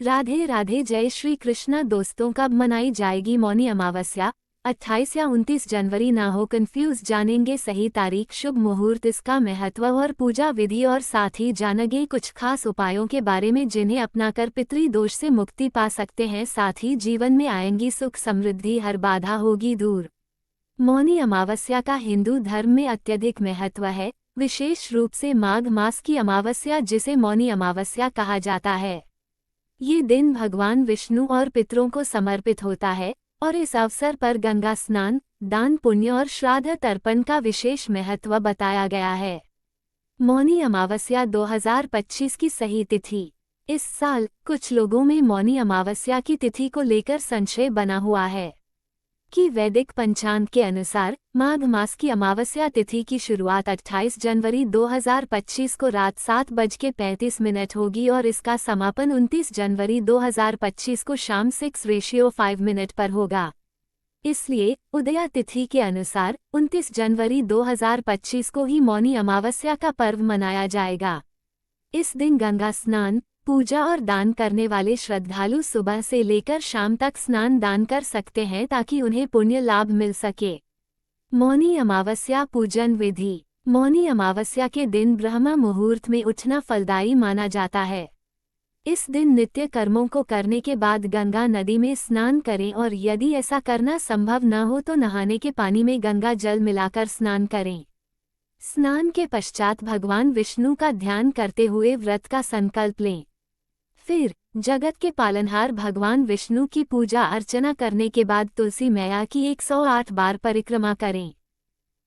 राधे राधे, जय श्री कृष्णा। दोस्तों, कब मनाई जाएगी मौनी अमावस्या? 28 या 29 जनवरी? ना हो कंफ्यूज, जानेंगे सही तारीख, शुभ मुहूर्त, इसका महत्व और पूजा विधि, और साथ ही जानेंगे कुछ खास उपायों के बारे में जिन्हें अपनाकर पितृ दोष से मुक्ति पा सकते हैं। साथ ही जीवन में आएंगी सुख समृद्धि, हर बाधा होगी दूर। मौनी अमावस्या का हिंदू धर्म में अत्यधिक महत्व है, विशेष रूप से माघ मास की अमावस्या जिसे मौनी अमावस्या कहा जाता है। ये दिन भगवान विष्णु और पितरों को समर्पित होता है और इस अवसर पर गंगा स्नान, दान पुण्य और श्राद्ध तर्पण का विशेष महत्व बताया गया है। मौनी अमावस्या 2025 की सही तिथि। इस साल कुछ लोगों में मौनी अमावस्या की तिथि को लेकर संशय बना हुआ है कि वैदिक पंचांग के अनुसार माघ मास की अमावस्या तिथि की शुरुआत 28 जनवरी 2025 को रात 7:35 होगी और इसका समापन 29 जनवरी 2025 को शाम 6:05 पर होगा। इसलिए उदया तिथि के अनुसार 29 जनवरी 2025 को ही मौनी अमावस्या का पर्व मनाया जाएगा। इस दिन गंगा स्नान, पूजा और दान करने वाले श्रद्धालु सुबह से लेकर शाम तक स्नान दान कर सकते हैं ताकि उन्हें पुण्य लाभ मिल सके। मौनी अमावस्या पूजन विधि। मौनी अमावस्या के दिन ब्रह्म मुहूर्त में उठना फलदायी माना जाता है। इस दिन नित्य कर्मों को करने के बाद गंगा नदी में स्नान करें और यदि ऐसा करना संभव न हो तो नहाने के पानी में गंगा जल मिलाकर स्नान करें। स्नान के पश्चात भगवान विष्णु का ध्यान करते हुए व्रत का संकल्प लें। फिर जगत के पालनहार भगवान विष्णु की पूजा अर्चना करने के बाद तुलसी मैया की 108 बार परिक्रमा करें।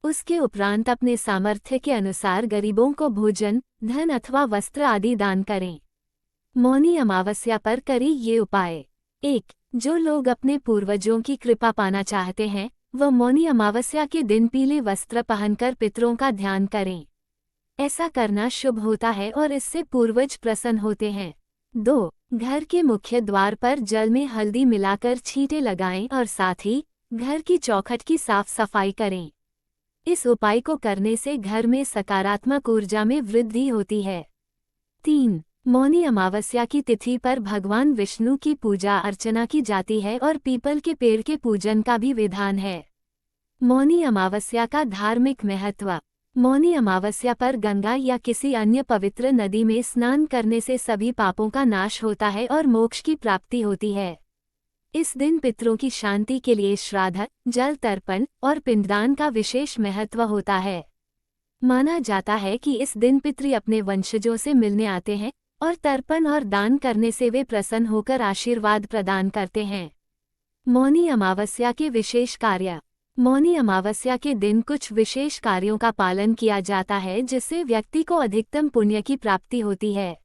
उसके उपरांत अपने सामर्थ्य के अनुसार गरीबों को भोजन, धन अथवा वस्त्र आदि दान करें। मौनी अमावस्या पर करें ये उपाय। 1. जो लोग अपने पूर्वजों की कृपा पाना चाहते हैं वह मौनी अमावस्या के दिन पीले वस्त्र पहनकर पितरों का ध्यान करें। ऐसा करना शुभ होता है और इससे पूर्वज प्रसन्न होते हैं। 2. घर के मुख्य द्वार पर जल में हल्दी मिलाकर छींटे लगाएं और साथ ही घर की चौखट की साफ सफाई करें। इस उपाय को करने से घर में सकारात्मक ऊर्जा में वृद्धि होती है। 3. मौनी अमावस्या की तिथि पर भगवान विष्णु की पूजा अर्चना की जाती है और पीपल के पेड़ के पूजन का भी विधान है। मौनी अमावस्या का धार्मिक महत्व। मौनी अमावस्या पर गंगा या किसी अन्य पवित्र नदी में स्नान करने से सभी पापों का नाश होता है और मोक्ष की प्राप्ति होती है। इस दिन पितरों की शांति के लिए श्राद्ध, जल तर्पण और पिंडदान का विशेष महत्व होता है। माना जाता है कि इस दिन पितृ अपने वंशजों से मिलने आते हैं और तर्पण और दान करने से वे प्रसन्न होकर आशीर्वाद प्रदान करते हैं। मौनी अमावस्या के विशेष कार्य। मौनी अमावस्या के दिन कुछ विशेष कार्यों का पालन किया जाता है जिससे व्यक्ति को अधिकतम पुण्य की प्राप्ति होती है।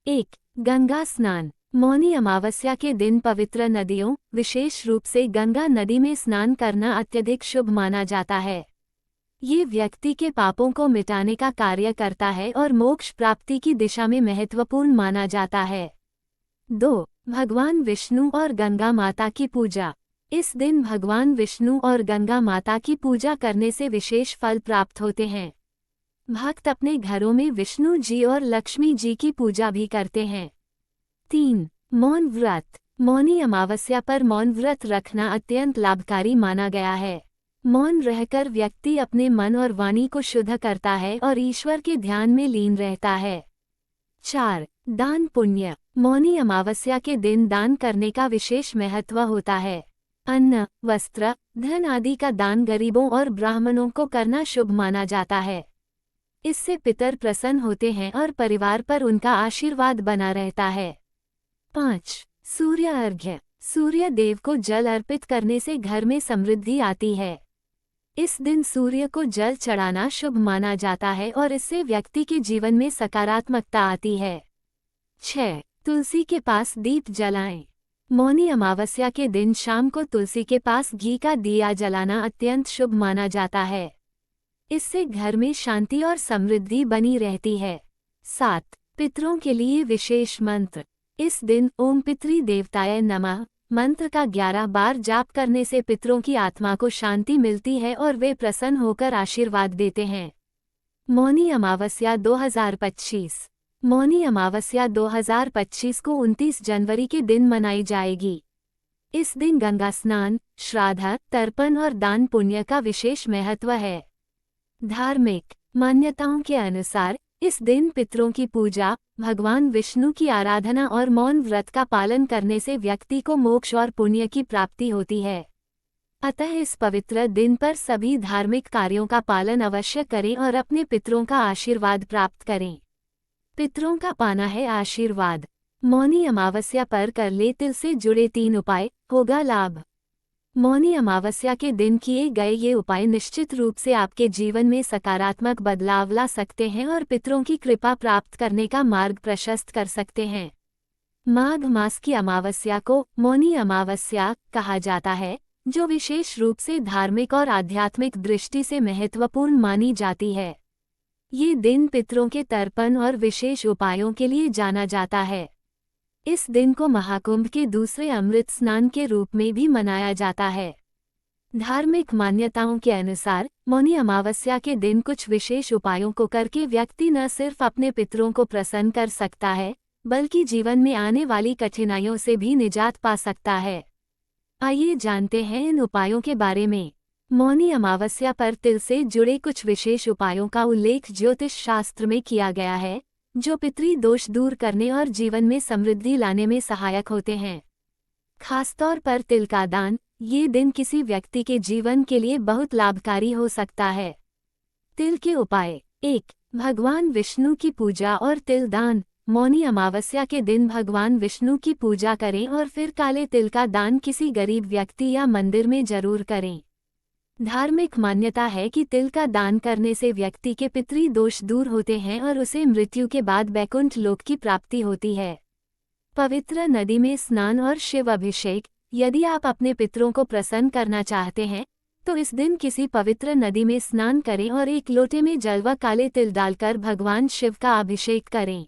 1. गंगा स्नान। मौनी अमावस्या के दिन पवित्र नदियों, विशेष रूप से गंगा नदी में स्नान करना अत्यधिक शुभ माना जाता है। ये व्यक्ति के पापों को मिटाने का कार्य करता है और मोक्ष प्राप्ति की दिशा में महत्वपूर्ण माना जाता है। 2. भगवान विष्णु और गंगा माता की पूजा। इस दिन भगवान विष्णु और गंगा माता की पूजा करने से विशेष फल प्राप्त होते हैं। भक्त अपने घरों में विष्णु जी और लक्ष्मी जी की पूजा भी करते हैं। 3. मौन व्रत। मौनी अमावस्या पर मौन व्रत रखना अत्यंत लाभकारी माना गया है। मौन रहकर व्यक्ति अपने मन और वाणी को शुद्ध करता है और ईश्वर के ध्यान में लीन रहता है। 4. दान पुण्य। मौनी अमावस्या के दिन दान करने का विशेष महत्व होता है। अन्न, वस्त्र, धन आदि का दान गरीबों और ब्राह्मणों को करना शुभ माना जाता है। इससे पितर प्रसन्न होते हैं और परिवार पर उनका आशीर्वाद बना रहता है। 5. सूर्य अर्घ्य। सूर्य देव को जल अर्पित करने से घर में समृद्धि आती है। इस दिन सूर्य को जल चढ़ाना शुभ माना जाता है और इससे व्यक्ति के जीवन में सकारात्मकता आती है। 6. तुलसी के पास दीप जलाएं। मौनी अमावस्या के दिन शाम को तुलसी के पास घी का दिया जलाना अत्यंत शुभ माना जाता है। इससे घर में शांति और समृद्धि बनी रहती है। 7. पितरों के लिए विशेष मंत्र। इस दिन ओम पितृ देवताय नमः मंत्र का 11 बार जाप करने से पितरों की आत्मा को शांति मिलती है और वे प्रसन्न होकर आशीर्वाद देते हैं। मौनी अमावस्या 2025। मौनी अमावस्या 2025 को 29 जनवरी के दिन मनाई जाएगी। इस दिन गंगा स्नान, श्राद्ध, तर्पण और दान पुण्य का विशेष महत्व है। धार्मिक मान्यताओं के अनुसार इस दिन पितरों की पूजा, भगवान विष्णु की आराधना और मौन व्रत का पालन करने से व्यक्ति को मोक्ष और पुण्य की प्राप्ति होती है। अतः इस पवित्र दिन पर सभी धार्मिक कार्यों का पालन अवश्य करें और अपने पितरों का आशीर्वाद प्राप्त करें। पितरों का पाना है आशीर्वाद। मौनी अमावस्या पर कर ले तिल से जुड़े 3 उपाय, होगा लाभ। मौनी अमावस्या के दिन किए गए ये उपाय निश्चित रूप से आपके जीवन में सकारात्मक बदलाव ला सकते हैं और पितरों की कृपा प्राप्त करने का मार्ग प्रशस्त कर सकते हैं। माघ मास की अमावस्या को मौनी अमावस्या कहा जाता है, जो विशेष रूप से धार्मिक और आध्यात्मिक दृष्टि से महत्वपूर्ण मानी जाती है। ये दिन पितरों के तर्पण और विशेष उपायों के लिए जाना जाता है। इस दिन को महाकुंभ के दूसरे अमृत स्नान के रूप में भी मनाया जाता है। धार्मिक मान्यताओं के अनुसार मौनी अमावस्या के दिन कुछ विशेष उपायों को करके व्यक्ति न सिर्फ अपने पितरों को प्रसन्न कर सकता है, बल्कि जीवन में आने वाली कठिनाइयों से भी निजात पा सकता है। आइए जानते हैं इन उपायों के बारे में। मौनी अमावस्या पर तिल से जुड़े कुछ विशेष उपायों का उल्लेख ज्योतिष शास्त्र में किया गया है, जो पितृ दोष दूर करने और जीवन में समृद्धि लाने में सहायक होते हैं। खासतौर पर तिल का दान, ये दिन किसी व्यक्ति के जीवन के लिए बहुत लाभकारी हो सकता है। तिल के उपाय: 1. भगवान विष्णु की पूजा और तिल दान। मौनी अमावस्या के दिन भगवान विष्णु की पूजा करें और फिर काले तिल का दान किसी गरीब व्यक्ति या मंदिर में जरूर करें। धार्मिक मान्यता है कि तिल का दान करने से व्यक्ति के पितृ दोष दूर होते हैं और उसे मृत्यु के बाद वैकुंठ लोक की प्राप्ति होती है। पवित्र नदी में स्नान और शिव अभिषेक। यदि आप अपने पितरों को प्रसन्न करना चाहते हैं तो इस दिन किसी पवित्र नदी में स्नान करें और एक लोटे में जल व काले तिल डालकर भगवान शिव का अभिषेक करें।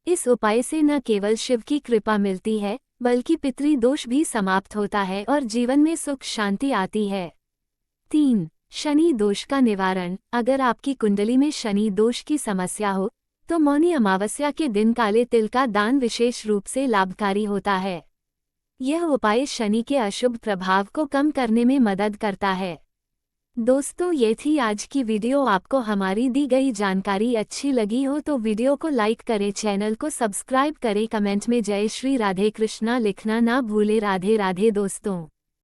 इस उपाय से न केवल शिव की कृपा मिलती है, बल्कि पितृ दोष भी समाप्त होता है और जीवन में सुख शांति आती है। 3. शनि दोष का निवारण। अगर आपकी कुंडली में शनि दोष की समस्या हो तो मौनी अमावस्या के दिन काले तिल का दान विशेष रूप से लाभकारी होता है। यह उपाय शनि के अशुभ प्रभाव को कम करने में मदद करता है। दोस्तों, ये थी आज की वीडियो। आपको हमारी दी गई जानकारी अच्छी लगी हो तो वीडियो को लाइक करें, चैनल को सब्सक्राइब करें, कमेंट में जय श्री राधे कृष्णा लिखना ना भूले। राधे राधे दोस्तों।